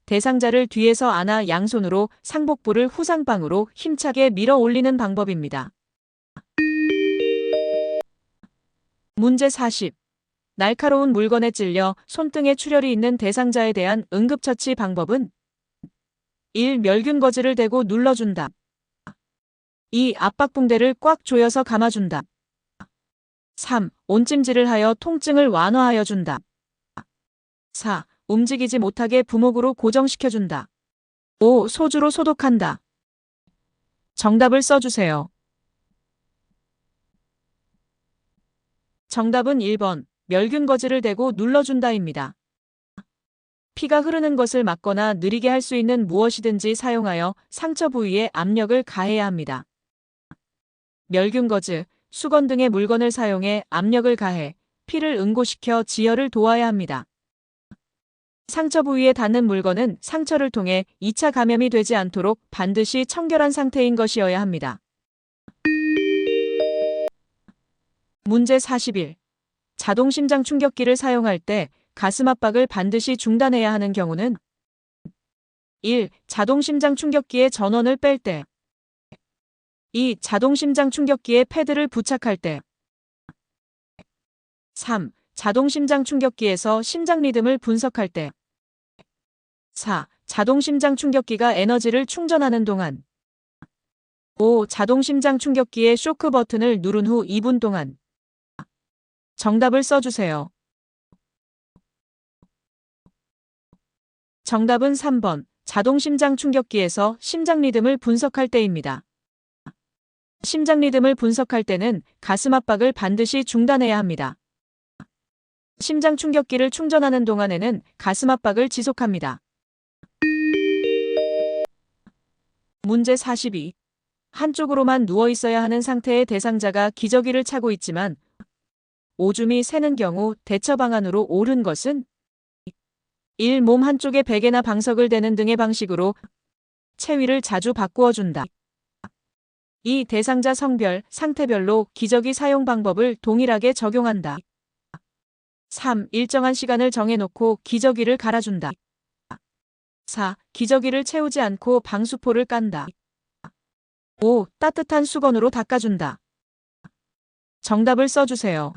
대상자를 뒤에서 안아 양손으로 상복부를 후상방으로 힘차게 밀어 올리는 방법입니다. 문제 40. 날카로운 물건에 찔려 손등에 출혈이 있는 대상자에 대한 응급처치 방법은 1. 멸균 거즈를 대고 눌러준다. 2. 압박붕대를 꽉 조여서 감아준다. 3. 온찜질을 하여 통증을 완화하여 준다. 4. 움직이지 못하게 부목으로 고정시켜준다. 5. 소주로 소독한다. 정답을 써주세요. 정답은 1번, 멸균 거즈를 대고 눌러준다입니다. 피가 흐르는 것을 막거나 느리게 할 수 있는 무엇이든지 사용하여 상처 부위에 압력을 가해야 합니다. 멸균 거즈, 수건 등의 물건을 사용해 압력을 가해 피를 응고시켜 지혈을 도와야 합니다. 상처 부위에 닿는 물건은 상처를 통해 2차 감염이 되지 않도록 반드시 청결한 상태인 것이어야 합니다. 문제 41. 자동 심장 충격기를 사용할 때 가슴 압박을 반드시 중단해야 하는 경우는 1. 자동 심장 충격기의 전원을 뺄 때 2. 자동 심장 충격기에 패드를 부착할 때 3. 자동 심장 충격기에서 심장 리듬을 분석할 때 4. 자동 심장 충격기가 에너지를 충전하는 동안 5. 자동 심장 충격기의 쇼크 버튼을 누른 후 2분 동안 정답을 써주세요. 정답은 3번, 자동 심장 충격기에서 심장 리듬을 분석할 때입니다. 심장 리듬을 분석할 때는 가슴 압박을 반드시 중단해야 합니다. 심장 충격기를 충전하는 동안에는 가슴 압박을 지속합니다. 문제 42. 한쪽으로만 누워 있어야 하는 상태의 대상자가 기저귀를 차고 있지만 오줌이 새는 경우 대처 방안으로 옳은 것은 1. 몸 한쪽에 베개나 방석을 대는 등의 방식으로 체위를 자주 바꾸어 준다. 2. 대상자 성별, 상태별로 기저귀 사용 방법을 동일하게 적용한다. 3. 일정한 시간을 정해놓고 기저귀를 갈아준다. 4. 기저귀를 채우지 않고 방수포를 깐다. 5. 따뜻한 수건으로 닦아준다. 정답을 써주세요.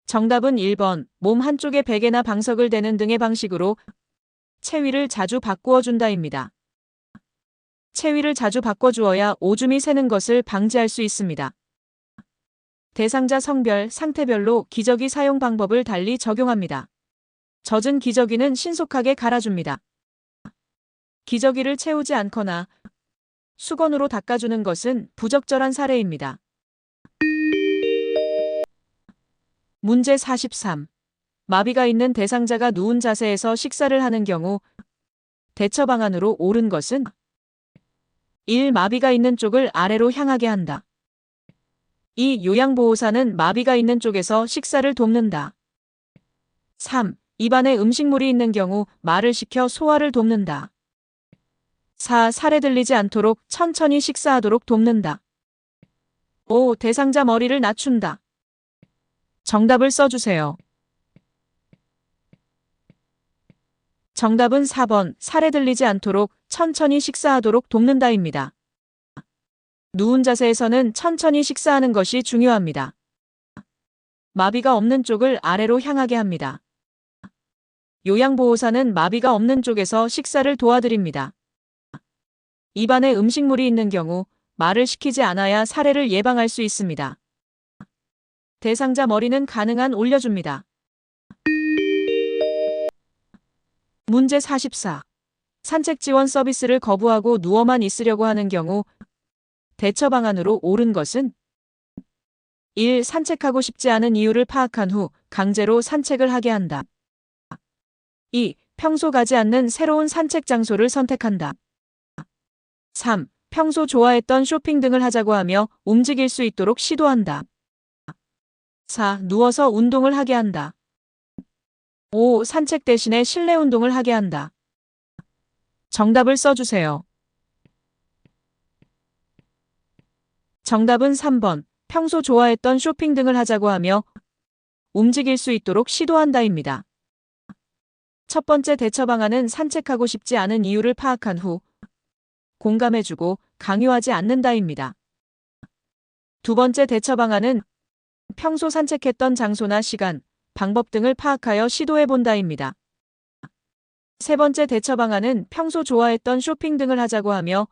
정답은 1번, 몸 한쪽에 베개나 방석을 대는 등의 방식으로 체위를 자주 바꾸어 준다입니다. 체위를 자주 바꿔주어야 오줌이 새는 것을 방지할 수 있습니다. 대상자 성별, 상태별로 기저귀 사용 방법을 달리 적용합니다. 젖은 기저귀는 신속하게 갈아줍니다. 기저귀를 채우지 않거나 수건으로 닦아주는 것은 부적절한 사례입니다. 문제 43. 마비가 있는 대상자가 누운 자세에서 식사를 하는 경우 대처 방안으로 옳은 것은 1. 마비가 있는 쪽을 아래로 향하게 한다. 2. 요양보호사는 마비가 있는 쪽에서 식사를 돕는다. 3. 입안에 음식물이 있는 경우 말을 시켜 소화를 돕는다. 4. 살에 들리지 않도록 천천히 식사하도록 돕는다. 5. 대상자 머리를 낮춘다. 정답을 써주세요. 정답은 4번, 살에 들리지 않도록 천천히 식사하도록 돕는다입니다. 누운 자세에서는 천천히 식사하는 것이 중요합니다. 마비가 없는 쪽을 아래로 향하게 합니다. 요양보호사는 마비가 없는 쪽에서 식사를 도와드립니다. 입안에 음식물이 있는 경우 말을 시키지 않아야 살해를 예방할 수 있습니다. 대상자 머리는 가능한 올려줍니다. 문제 44. 산책 지원 서비스를 거부하고 누워만 있으려고 하는 경우 대처 방안으로 옳은 것은 1. 산책하고 싶지 않은 이유를 파악한 후 강제로 산책을 하게 한다. 2. 평소 가지 않는 새로운 산책 장소를 선택한다. 3. 평소 좋아했던 쇼핑 등을 하자고 하며 움직일 수 있도록 시도한다. 4. 누워서 운동을 하게 한다. 5. 산책 대신에 실내 운동을 하게 한다. 정답을 써주세요. 정답은 3번. 평소 좋아했던 쇼핑 등을 하자고 하며 움직일 수 있도록 시도한다입니다. 첫 번째 대처 방안은 산책하고 싶지 않은 이유를 파악한 후 공감해주고 강요하지 않는다입니다. 두 번째 대처 방안은 평소 산책했던 장소나 시간, 방법 등을 파악하여 시도해 본다입니다. 세 번째 대처 방안은 평소 좋아했던 쇼핑 등을 하자고 하며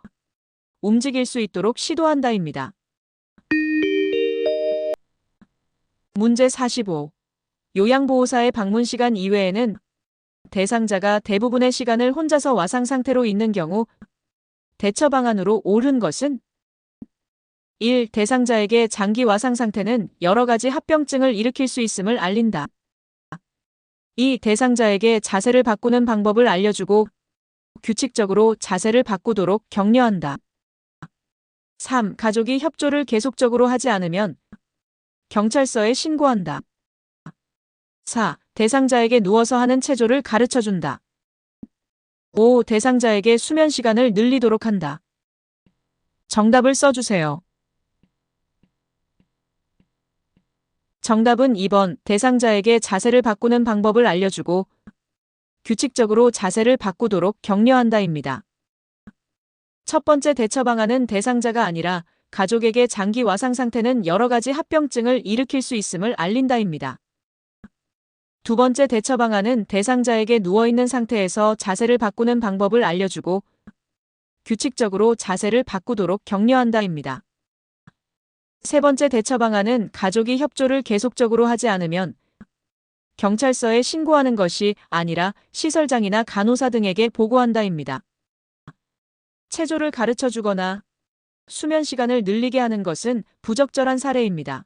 움직일 수 있도록 시도한다입니다. 문제 45. 요양보호사의 방문 시간 이외에는 대상자가 대부분의 시간을 혼자서 와상 상태로 있는 경우 대처 방안으로 옳은 것은 1. 대상자에게 장기 와상 상태는 여러 가지 합병증을 일으킬 수 있음을 알린다. 2. 대상자에게 자세를 바꾸는 방법을 알려주고 규칙적으로 자세를 바꾸도록 격려한다. 3. 가족이 협조를 계속적으로 하지 않으면 경찰서에 신고한다. 4. 대상자에게 누워서 하는 체조를 가르쳐준다. 5. 대상자에게 수면 시간을 늘리도록 한다. 정답을 써주세요. 정답은 2번 대상자에게 자세를 바꾸는 방법을 알려주고 규칙적으로 자세를 바꾸도록 격려한다입니다. 첫 번째 대처 방안은 대상자가 아니라 가족에게 장기 와상 상태는 여러 가지 합병증을 일으킬 수 있음을 알린다입니다. 두 번째 대처 방안은 대상자에게 누워있는 상태에서 자세를 바꾸는 방법을 알려주고 규칙적으로 자세를 바꾸도록 격려한다입니다. 세 번째 대처 방안은 가족이 협조를 계속적으로 하지 않으면 경찰서에 신고하는 것이 아니라 시설장이나 간호사 등에게 보고한다입니다. 체조를 가르쳐 주거나 수면 시간을 늘리게 하는 것은 부적절한 사례입니다.